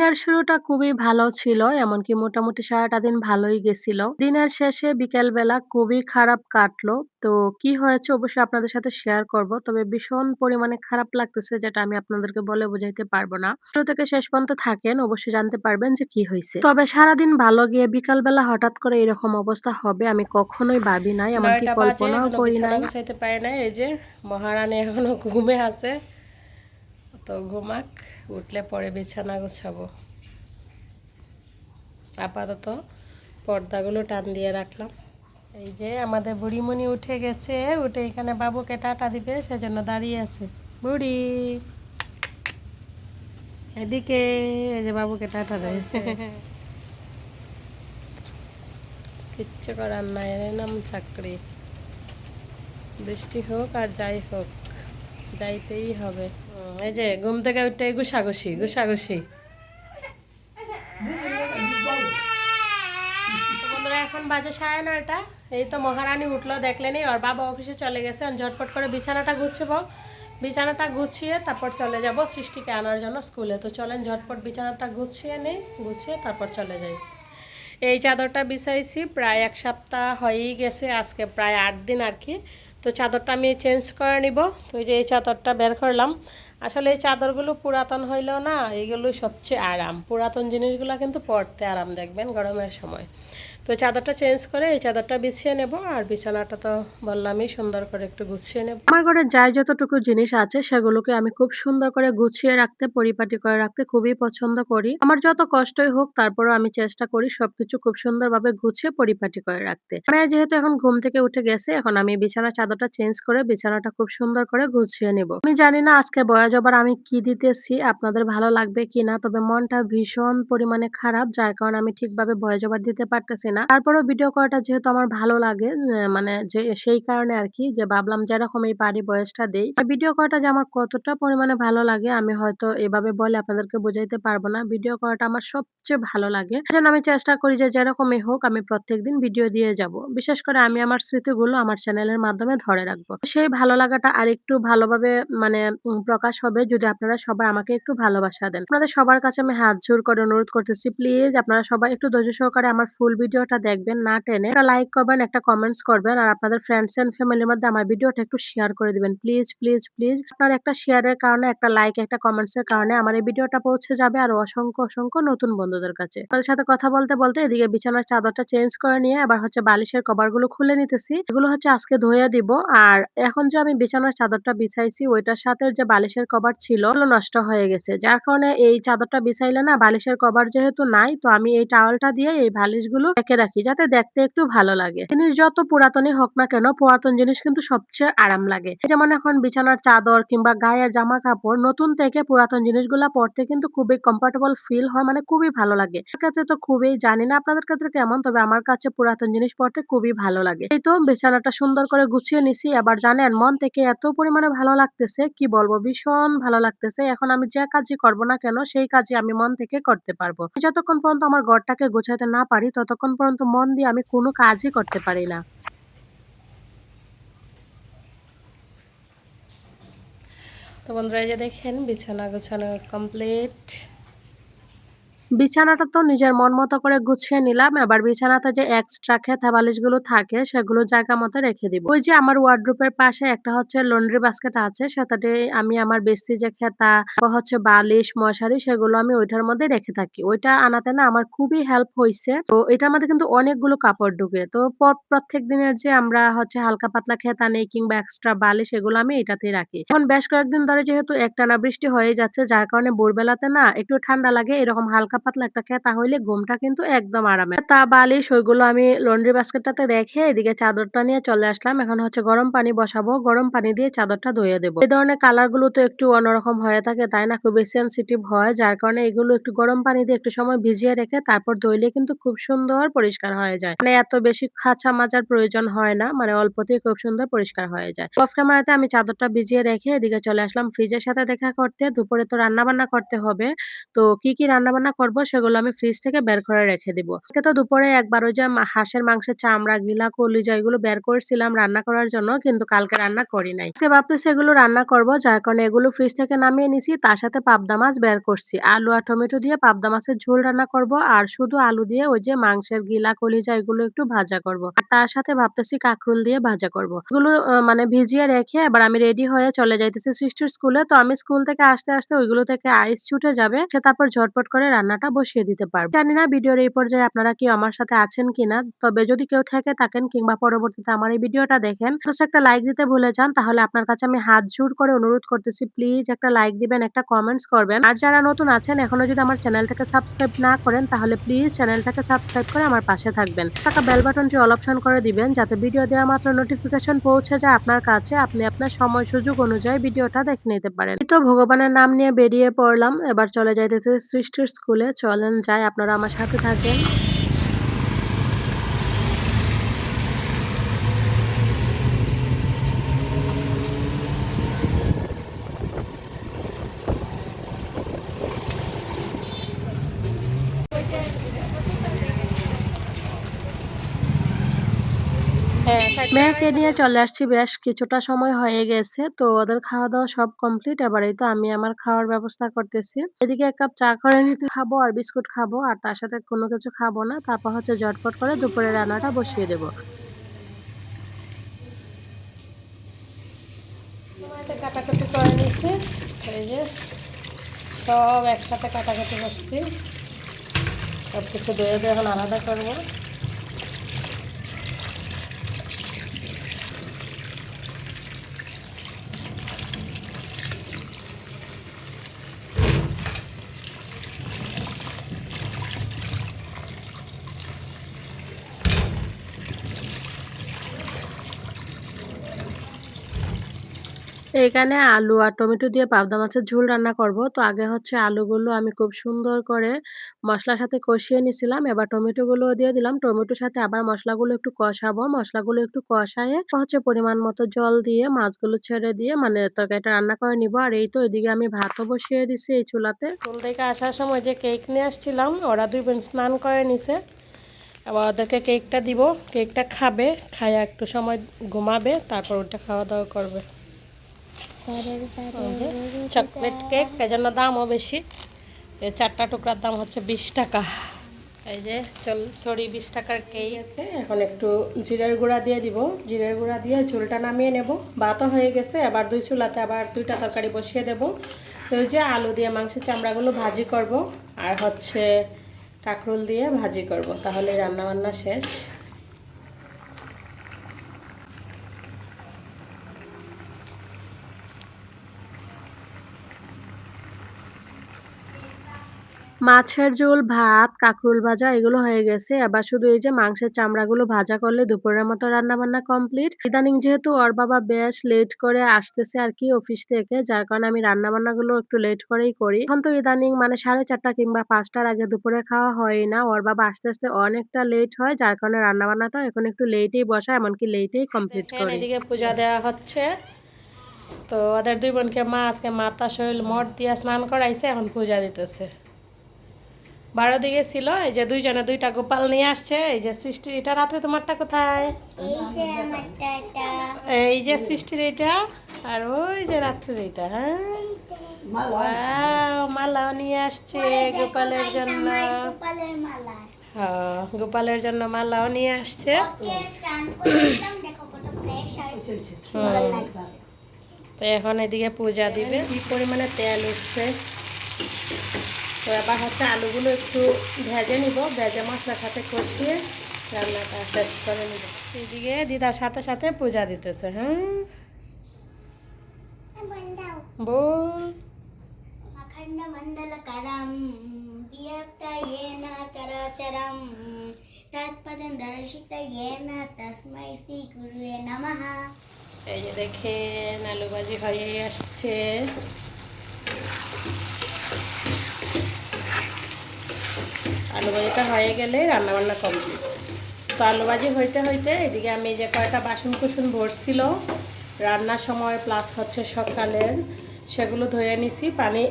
দিনের শুরুটা খুবই ভালো ছিল। এমনকি মোটামুটি সারাটা দিন ভালোই গেছিল। দিনের শেষে বিকেলবেলা খুবই খারাপ কাটলো। তো কি হয়েছে অবশ্যই আপনাদের সাথে শেয়ার করব। তবে ভীষণ পরিমাণে খারাপ লাগতেছে যেটা আমি আপনাদেরকে বলে বুঝাইতে পারব না। শুরু থেকে শেষ পর্যন্ত থাকেন অবশ্যই জানতে পারবেন যে কি হইছে। তবে সারাদিন ভালো গিয়ে বিকালবেলা হঠাৎ করে এরকম অবস্থা হবে আমি কখনোই ভাবি নাই, এমনকি ৯টা বাজে কল্পনাও এখনো করি বিছানা নাই। গোছাইতে পারে নাই। এই যে মহারানী এখনো ঘুমে আছে, তো ঘুমাক, উঠলে পরে বিছানা গোছাবো। আপাতত পর্দাগুলো টান দিয়ে রাখলাম। এই যে আমাদের বুড়িমণি উঠে গেছে, উঠে এখানে বাবুকে টাটা দিবে সেজন্য দাঁড়িয়ে আছে। বুড়ি এদিকে, এই যে বাবুকে টাটা দেয়। কিচ্ছু করার নাই, এর নাম চাকরি। বৃষ্টি হোক আর যাই হোক, যাইতেই হবে। এই যে ঘুম থেকে উঠে ঘুষাঘুষি ঘুষাঘুষি। তো বন্ধুরা এখন বাজে 9:30। এই তো মহারানী উঠলো, দেখলেনি, ওর বাবা অফিসে চলে গেছে। আমি ঝটপট করে বিছানাটা গুছাবো, বিছানাটা গুছিয়ে তারপর চলে যাব সৃষ্টিকে আনার জন্য স্কুলে। তো চলেন ঝটপট বিছানাটা গুছিয়ে নেই, গুছিয়ে তারপর চলে যাই। এই চাদরটা বিছাইছি প্রায় 1 সপ্তাহ হয়েই গেছে, আজকে প্রায় 8 দিন আর কি। তো চাদরটা আমি চেঞ্জ করে নিব। তো এই যে এই চাদরটা বের করলাম। আসলে এই চাদরগুলো পুরাতন হইলেও না, এইগুলো সবচেয়ে আরাম। পুরাতন জিনিসগুলো কিন্তু পরতে আরাম, দেখবেন গরমের সময়। তো চাদরটা চেঞ্জ করে এই চাদরটা বিছিয়ে নেব, আর বিছানাটা তো বললামই সুন্দর করে একটু গুছিয়ে নেব। আমার ঘরে যাই যতটুকু জিনিস আছে সেগুলোকে আমি খুব সুন্দর করে গুছিয়ে রাখতে, পরিপাটি করে রাখতে খুবই পছন্দ করি। আমার যত কষ্টই হোক তারপরেও আমি চেষ্টা করি সবকিছু খুব সুন্দরভাবে গুছিয়ে পরিপাটি করে রাখতে। মানে যেহেতু এখন ঘুম থেকে উঠে গেছে, এখন আমি বিছানার চাদরটা চেঞ্জ করে বিছানাটা খুব সুন্দর করে গুছিয়ে নিব। আমি জানি না আজকে বয়া জবার আমি কি দিতেছি, আপনাদের ভালো লাগবে কিনা, তবে মনটা ভীষণ পরিমাণে খারাপ যার কারণে আমি ঠিকভাবে বয়া জবার দিতে পারতেছি না। তারপরেও ভিডিও করাটা যেহেতু আমার ভালো লাগে, মানে যে সেই কারণে আরকি, যে ভাবলাম যেরকমই পারি ভয়েসটা দেই। আর ভিডিও করাটা যে আমার কতটা পরিমাণে ভালো লাগে আমি হয়তো এভাবে বলে আপনাদেরকে বুঝাইতে পারব না। ভিডিও করাটা আমার সবচেয়ে ভালো লাগে। এজন্য আমি চেষ্টা করি যে যেরকমই হোক আমি প্রত্যেকদিন ভিডিও দিয়ে যাব। বিশেষ করে আমি আমার স্মৃতিগুলো আমার চ্যানেলের মাধ্যমে ধরে রাখবো। সেই ভালো লাগাটা আরেকটু ভালোভাবে মানে প্রকাশ হবে যদি আপনারা সবাই আমাকে একটু ভালোবাসা দেন। আপনাদের সবার কাছে আমি হাত জোড় করে অনুরোধ করতেছি, প্লিজ আপনারা সবাই একটু ধৈর্য সহকারে আমার ফুল ভিডিওটা দেখবেন, না টেনে। একটা লাইক করবেন, একটা কমেন্টস করবেন, আর আপনাদের ফ্রেন্ডস এন্ড ফ্যামিলির মধ্যে আমার ভিডিওটা একটু শেয়ার করে দিবেন। Please, please, please. আপনার একটা শেয়ারের কারণে, একটা লাইক, একটা কমেন্টস এর কারণে আমার এই ভিডিওটা পৌঁছে যাবে আরো অসংখ্য, অসংখ্য নতুন বন্ধুদের কাছে। আপনাদের সাথে কথা বলতে, বলতে এদিকে বিছানার চাদরটা চেঞ্জ করে নিয়ে আবার হচ্ছে বালিশের কভারগুলো খুলে নিতেছি। এগুলো হচ্ছে আজকে ধুয়ে দিব। আর এখন যে আমি বিছানার চাদরটা বিছাইছি ওইটার সাথে যে বালিশের কভার ছিল ওগুলো নষ্ট হয়ে গেছে। যার কারণে এই চাদরটা বিছাইলে না বালিশের কভার যেহেতু নাই, তো আমি এই টাওয়ালটা দিয়ে এই বালিশগুলো ঢেকে রাখি যাতে দেখতে একটু ভালো লাগে। জিনিস যত পুরাতনই হোক না কেন, পুরাতন জিনিস কিন্তু সবচেয়ে আরাম লাগে। যেমন এখন বিছানার চাদর কিংবা গায়ের জামা কাপড় নতুন থেকে পুরাতন জিনিসগুলা পরতে কিন্তু খুবই কমফোর্টেবল ফিল হয়, মানে খুবই ভালো লাগে। আমার কাছে তো খুবই, জানি না আপনাদের ক্ষেত্রে কেমন, তবে আমার কাছে পুরাতন জিনিস পরতে খুবই ভালো লাগে। এই তো বিছানাটা সুন্দর করে গুছিয়ে নিছি। আবার জানেন মন থেকে এত পরিমাণে ভালো লাগতেছে কি বলবো, ভীষণ ভালো লাগতেছে। এখন আমি যে কাজই করব না কেন সেই কাজই আমি মন থেকে করতে পারবো। যতক্ষণ পর্যন্ত আমার ঘরটাকে গোছাতে না পারি ততক্ষণ পর্যন্ত মন দিয়ে আমি কোনো কাজই করতে পারি না। তো বন্ধুরা এই যে দেখেন বিছানা গোছানো কমপ্লিট। বিছানাটা তো নিজের মন মতো করে গুছিয়ে নিলাম। এবার বিছানাতে যে এক্সট্রা খেতা বালিশগুলো থাকে সেগুলো জায়গা মতো রেখে দিব। ওই যে আমার ওয়ারড্রোবের পাশে একটা হচ্ছে লন্ড্রি বাস্কেট আছে, সেটাতে আমি আমার বেস্তি যে খেতা বা হচ্ছে বালিশ, মশারি সেগুলো আমি ওইটার মধ্যে রেখে থাকি। ওইটা আনাতে না আমার খুবই হেল্প হইছে। তো এটার মধ্যে কিন্তু অনেকগুলো কাপড় ঢুকে। তো প্রত্যেক দিনের যে আমরা হচ্ছে হালকা পাতলা খেতা নেই কিংবা এক্সট্রা বালিশ এগুলো আমি এটাতেই রাখি। এখন বেশ কয়েকদিন ধরে যেহেতু একটানা বৃষ্টি হয়ে যাচ্ছে যার কারণে ভোরবেলাতে না একটু ঠান্ডা লাগে, এরকম হালকা পাতলা একটা খেতা হইলে ঘুমটা কিন্তু একদম আরামের। তা বালিশ ওইগুলো আমি লন্ড্রি বাস্কেটটাতে রেখে এদিকে চাদরটা নিয়ে চলে আসলাম। এখন হচ্ছে গরম পানি বসাবো, গরম পানি দিয়ে চাদরটা ধুয়ে দেবো। এই ধরনের কালার গুলো তো একটু অন্যরকম হয়ে থাকে তাই না, খুবই সেনসিটিভ হয়, যার কারণে এগুলো একটু গরম পানি দিয়ে একটু সময় ভিজিয়ে রেখে তারপর ধুইলে কিন্তু খুব সুন্দর পরিষ্কার হয়ে যায়। মানে এত বেশি খাঁচা মাজার প্রয়োজন হয় না, মানে অল্পতেই খুব সুন্দর পরিষ্কার হয়ে যায়। অফ ক্যামেরাতে আমি চাদরটা ভিজিয়ে রেখে এদিকে চলে আসলাম ফ্রিজের সাথে দেখা করতে। দুপুরে তো রান্না বান্না করতে হবে। তো কি কি রান্না বান্না করব করব সেগুলো আমি ফ্রিজ থেকে বের করে রেখে দিব। আজকে তো দুপুরে একবার ওই যে হাঁসের মাংসের চামড়া, গিলা, কলিজা এগুলো বের করছিলাম রান্না করার জন্য, কিন্তু কালকে রান্না করি নাই। আজকে ভাবতেছি এগুলো রান্না করব, যার কারণে এগুলো ফ্রিজ থেকে নামিয়ে নিছি। তার সাথে পাবদা মাছ বের করছি। আলু আর টমেটো দিয়ে পাবদা মাছের ঝোল রান্না করব, আর শুধু আলু দিয়ে ওই যে মাংসের গিলা, কলিজা এগুলো একটু ভাজা করব। আর তার সাথে ভাবতেছি কাঁকরোল দিয়ে ভাজা করব। এগুলো মানে ভিজিয়ে রেখে এবার আমি রেডি হয়ে চলে যাইতেছি সৃষ্টির স্কুলে। তো আমি স্কুল থেকে আসতে ওইগুলো থেকে আইস ছুটে যাবে। সে তারপর ঝটপট করে রান্নাটা বসিয়ে দিতে পারব। জানি না ভিডিওর এই পর্যায়ে আপনারা কি আমার সাথে আছেন কিনা। তবে যদি কেউ থেকে থাকেন কিংবা পরবর্তীতে আমার এই ভিডিওটা দেখেন, জাস্ট একটা লাইক দিতে ভুলে যান। তাহলে আপনার কাছে আমি হাত জোড় করে অনুরোধ করতেছি, প্লিজ একটা লাইক দিবেন, একটা কমেন্টস করবেন। আর যারা নতুন আছেন এখনো যদি আমার চ্যানেলটাকে সাবস্ক্রাইব না করেন, তাহলে প্লিজ চ্যানেলটাকে সাবস্ক্রাইব করে আমার পাশে থাকবেন। টাকা বেল বাটনটি অল অপশন করে দিবেন, যাতে ভিডিও দেওয়া মাত্র নোটিফিকেশন পৌঁছে যায় আপনার কাছে। আপনি আপনার সময় সুযোগ অনুযায়ী ভিডিওটা দেখে নিতে পারেন। এই তো ভগবানের নাম নিয়ে বেরিয়ে পড়লাম। এবার চলে যাইতেছে সৃষ্টির স্কুলে। চলেন যাই, আপনারা আমার সাথে থাকেন। হ্যাঁ, মেয়েকে নিয়ে চলে আসছি, বেশ কিছুটা সময় হয়ে গেছে। তো ওদের খাওয়া-দাওয়া সব কমপ্লিট। এবার এই তো আমি আমার খাওয়ার ব্যবস্থা করতেছি। এদিকে ১ কাপ চা করে নিতে খাবো আর বিস্কুট খাবো, আর তার সাথে কোনো কিছু খাবো না। তারপর হচ্ছে ঝটপট করে দুপুরের রান্নাটা বসিয়ে দেব। সময়তে কাটাকুটি করে নিচ্ছি। এই যে সব একসাথে কাটাকুটি করছি, সব কিছু ধুয়ে দিয়ে এখন আলাদা করবো। এখানে আলু আর টমেটো দিয়ে পাবদা মাছের ঝোল রান্না করব। তো আগে হচ্ছে আলুগুলো আমি খুব সুন্দর করে মসলার সাথে কষিয়ে নিছিলাম। এবার টমেটোগুলোও দিয়ে দিলাম। টমেটোর সাথে আবার মসলাগুলো একটু কষাবো। মসলাগুলো একটু কষায়ে হচ্ছে পরিমাণ মতো জল দিয়ে মাছগুলো ছেড়ে দিয়ে মানে তরকারিটা রান্না করে নিবো। আর এই তো এদিকে আমি ভাতও বসিয়ে দিছি এই চুলাতে। স্কুল থেকে আসার সময় যে কেক নিয়ে আসছিলাম, ওরা 2 বোন স্নান করে নিছে। আবার ওদেরকে কেকটা দিব, কেকটা খাবে, খায়া একটু সময় ঘুমাবে, তারপর ওটা খাওয়া দাওয়া করবে। চকলেট কেক, এজন্য দামও বেশি। এই 4টা টুকরার দাম হচ্ছে 20 টাকা। এই যে 20 টাকার কেক আছে। এখন একটু জিরের গুঁড়া দিয়ে দিব। জিরের গুঁড়া দিয়ে ঝোলটা নামিয়ে নেব। ভাতও হয়ে গেছে, আবার 2 চুলাতে আবার 2টা তরকারি বসিয়ে দেব। তো এই যে আলু দিয়ে মাংসের চামড়াগুলো ভাজি করব, আর হচ্ছে কাঁকরোল দিয়ে ভাজি করব, তাহলে রান্না বান্না শেষ। মাছের ঝোল, ভাত, কাঁকরোল ভাজা এগুলো হয়ে গেছে। এবার শুধু এই যে মাংসের চামড়াগুলো ভাজা করলে দুপুরের মতো রান্নাবান্না কমপ্লিট। ইদানিং যেহেতু ওর বাবা বেশ লেট করে আসতেছে আরকি অফিস থেকে, যার কারণে আমি রান্নাবান্নাগুলো একটু লেট করেই করি। এখন তো ইদানিং মানে 4:30 কিংবা 5টার আগে দুপুরে খাওয়া হয়ই না। ওর বাবা আসতে অনেকটা লেট হয়, যার কারণে রান্নাবান্নাটা এখন একটু লেটেই বসাই, এমনকি লেটেই কমপ্লিট দেখেন করি। এদিকে পূজা দেওয়া হচ্ছে। তো ওদের 2 বোনকে মা আজকে মাথা শরীর মঠ দিয়ে স্নান করাইছে, এখন পূজা দিতেছে। 12 দিকে ছিল। এই যে 2 জনে 2টা গোপাল নিয়ে আসছে। এই যে সৃষ্টি, এটা রাত্রে তোমারটা কোথায়? এই যে সৃষ্টির এটা, আর ওই যে রাত্রের এটা। হ্যাঁ, মালাও নিয়ে আসছে গোপালের জন্য। হ্যাঁ, গোপালের জন্য মালাও নিয়ে আসছে। তো এখন এদিকে পূজা দিবে। কি পরিমাণে তেল উঠছে। তো এবার হচ্ছে আলুগুলো একটু ভেজে নিব, ভেজে মশলার সাথে কষিয়ে রান্নাটা শেষ করে নিব। এদিকে দিদার সাথে সাথে পূজা দিতেছে। হ্যাঁ, বল। अखंड मंडल करम वियक्त येन चराचरम तत्पदं दर्शित येन तस्मै श्री गुरुवे नमः। এই যে দেখেন আলু ভাজি হয়ে আসছে। আলু ভাজিটা হয়ে গেলে রান্নাবান্না কমপ্লিট। তো আলু ভাজি হইতে হইতে এদিকে আমি যে কয়টা বাসন কুসন ভরছিল রান্নার সময় প্লাস হচ্ছে সকালের, সেগুলো ধুয়ে নিছি, পানি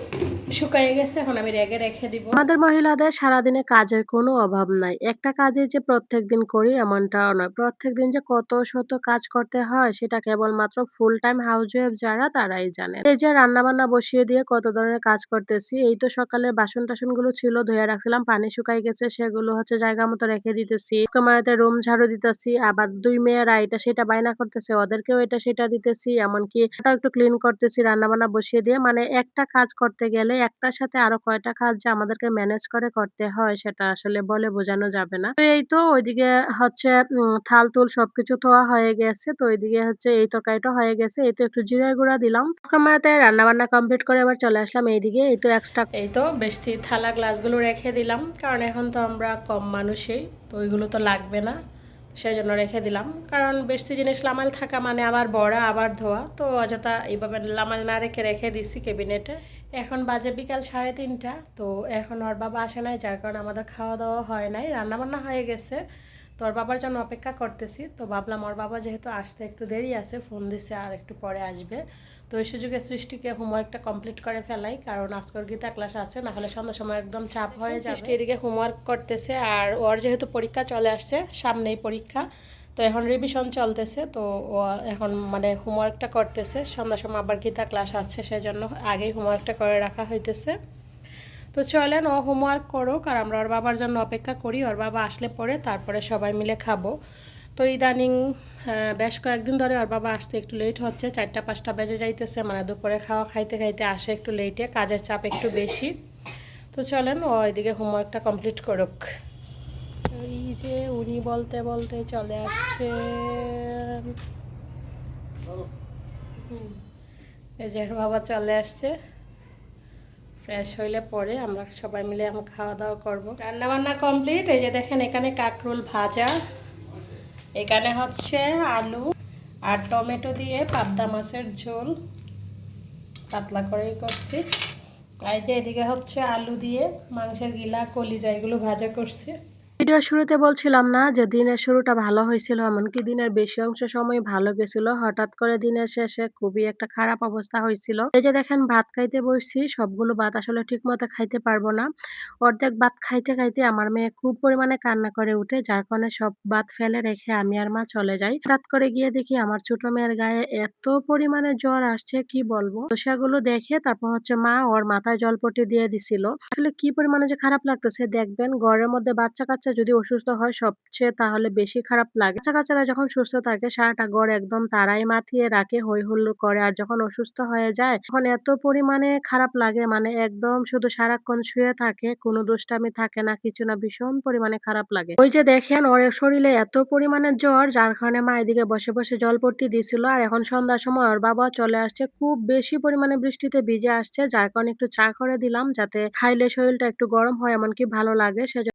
শুকাইয়ে গেছে, এখন আমি রেগে রেখে দিব। আমাদের মহিলাদের সারাদিনে কাজের কোনো অভাব নাই। একটা কাজই যে প্রত্যেকদিন করি এমনটাও নয়। প্রত্যেকদিন যে কত শত কাজ করতে হয় সেটা কেবলমাত্র ফুল টাইম হাউসওয়াইফ যারা তারাই জানে। এই যে রান্নাবান্না বসিয়ে দিয়ে কত ধরনের কাজ করতেছি। এই তো সকালে বাসন-টাসনগুলো ছিল ধুয়ে রাখছিলাম। পানি শুকাই গেছে সেগুলো হচ্ছে জায়গা মতো রেখে দিতেছি। সময়তে রুম ঝাড়ু দিতেছি। আবার ২ মেয়েরা এটা সেটা বায়না করতেছে। ওদেরকেও এটা সেটা দিতেছি। এমনকি ওটাও একটু ক্লিন করতেছি রান্নাবান্না বসিয়ে দিয়ে। মানে একটা কাজ করতে গেলে একটার সাথে আরো কয়টা কাজ যে আমাদেরকে ম্যানেজ করে করতে হয় সেটা আসলে বলে বোঝানো যাবে না। তো এই তো ওইদিকে হচ্ছে থাল-তুল সবকিছু ধোয়া হয়ে গেছে। তো ওইদিকে হচ্ছে এই তরকারিটা হয়ে গেছে। এই তো একটু জিরার গুঁড়া দিলাম। সময়তে রান্নাবান্না কমপ্লিট করে আবার চলে আসলাম এইদিকে। এই তো এক্সট্রা এই তো বেশি থালা গ্লাসগুলো রেখে দিলাম, কারণ এখন তো আমরা কম মানুষই, তো ওইগুলো তো লাগবে না, সেই জন্য রেখে দিলাম। কারণ বেশি জিনিস লামাল থাকা মানে আবার বড়া আবার ধোয়া, তো অযথা এইভাবে লামাল না রেখে রেখে দিচ্ছি ক্যাবিনেটে। এখন বাজে বিকাল 3:30, তো এখন ওর বাবা আসে নাই, যার কারণে আমাদের খাওয়া দাওয়া হয় নাই, রান্নাবান্না হয়ে গেছে। তো ওর বাবার জন্য অপেক্ষা করতেছি। তো ভাবলাম ওর বাবা যেহেতু আসতে একটু দেরি আছে, ফোন দিছে আর একটু পরে আসবে, তো এই সুযোগে সৃষ্টিকে হোমওয়ার্কটা কমপ্লিট করে ফেলাই, কারণ আজকের গীতা ক্লাস আছে, না হলে সন্ধ্যার সময় একদম চাপ হয়ে যাবে। সৃষ্টি এদিকে হোমওয়ার্ক করতেছে, আর ওর যেহেতু পরীক্ষা চলে আসছে, সামনেই পরীক্ষা, তো এখন রিভিশন চলতেছে, তো ও এখন মানে হোমওয়ার্কটা করতেছে। সন্ধ্যার সময় আবার গীতা ক্লাস আছে, সেজন্য আগেই হোমওয়ার্কটা করে রাখা হইতেছে। তো চলেন ও হোমওয়ার্ক করুক, আর আমরা ওর বাবার জন্য অপেক্ষা করি। ওর বাবা আসলে পরে তারপরে সবাই মিলে খাবো। তো ইদানিং বেশ কয়েকদিন ধরে ওর বাবা আসতে একটু লেট হচ্ছে, 4টা-5টা বেজে যাইতেছে, মানে দুপুরে খাওয়া খাইতে খাইতে আসে একটু লেটে, কাজের চাপ একটু বেশি। তো চলেন ও এদিকে হোমওয়ার্কটা কমপ্লিট করুক। এই যে উনি বলতে বলতে চলে আসছে। এই যে ওর বাবা চলে আসছে, ফ্রেশ হইলে পরে আমরা সবাই মিলে এখন খাওয়া দাওয়া করবো। রান্না বান্না কমপ্লিট। এই যে দেখেন এখানে কাঁকরোল ভাজা, এখানে হচ্ছে আলু আর টমেটো দিয়ে পাবদা মাছের ঝোল, পাতলা করেই করছি। আর এই যে এদিকে হচ্ছে আলু দিয়ে মাংসের গিলা কলিজা, এগুলো ভাজা করছি। ভিডিওর শুরুতে বলছিলাম না যে দিনের শুরুটা ভালো হয়েছিল, এমনকি দিনের বেশি অংশ সময় ভালো গেছিল। হঠাৎ করে দিনের শেষে খুবই একটা খারাপ অবস্থা হয়েছিল। এই যে দেখেন ভাত খাইতে বসছি, সবগুলো ভাত আসলে ঠিক মতো খাইতে পারবো না। অর্ধেক ভাত খাইতে খাইতে আমার মেয়ে খুব পরিমাণে কান্না করে উঠে, যার কারণে সব ভাত ফেলে রেখে আমি আর মা চলে যাই। হঠাৎ করে গিয়ে দেখি আমার ছোট মেয়ের গায়ে এত পরিমাণে জ্বর আসছে কি বলবো। তো সেগুলো দেখে তারপর হচ্ছে মা ওর মাথায় জলপট্টি দিয়ে দিছিল। আসলে কি পরিমাণে যে খারাপ লাগতেছে দেখবেন, ঘরের মধ্যে বাচ্চা-কাচ্চা যদি অসুস্থ হয় সবচেয়ে তাহলে বেশি খারাপ লাগে। বাচ্চা-কাচ্চারা যখন সুস্থ থাকে সারাটা ঘর একদম তারাই মাতিয়ে রাখে, হৈ হুল্লোড় করে। আর যখন অসুস্থ হয়ে যায় তখন এত পরিমাণে খারাপ লাগে, মানে একদম শুধু সারাক্ষণ শুয়ে থাকে, কোনো দুষ্টামি থাকে না, কিছু না, ভীষণ পরিমাণে খারাপ লাগে। ওই যে দেখেন ওর শরীরে এত পরিমাণে জ্বর, যার কারণে মা এদিকে বসে বসে জলপট্টি দিছিল। আর এখন সন্ধ্যার সময় ওর বাবা চলে আসছে, খুব বেশি পরিমাণে বৃষ্টিতে ভিজে আসছে, যার কারণে একটু চা করে দিলাম যাতে খাইলে শরীরটা একটু গরম হয়, এমনকি ভালো লাগে।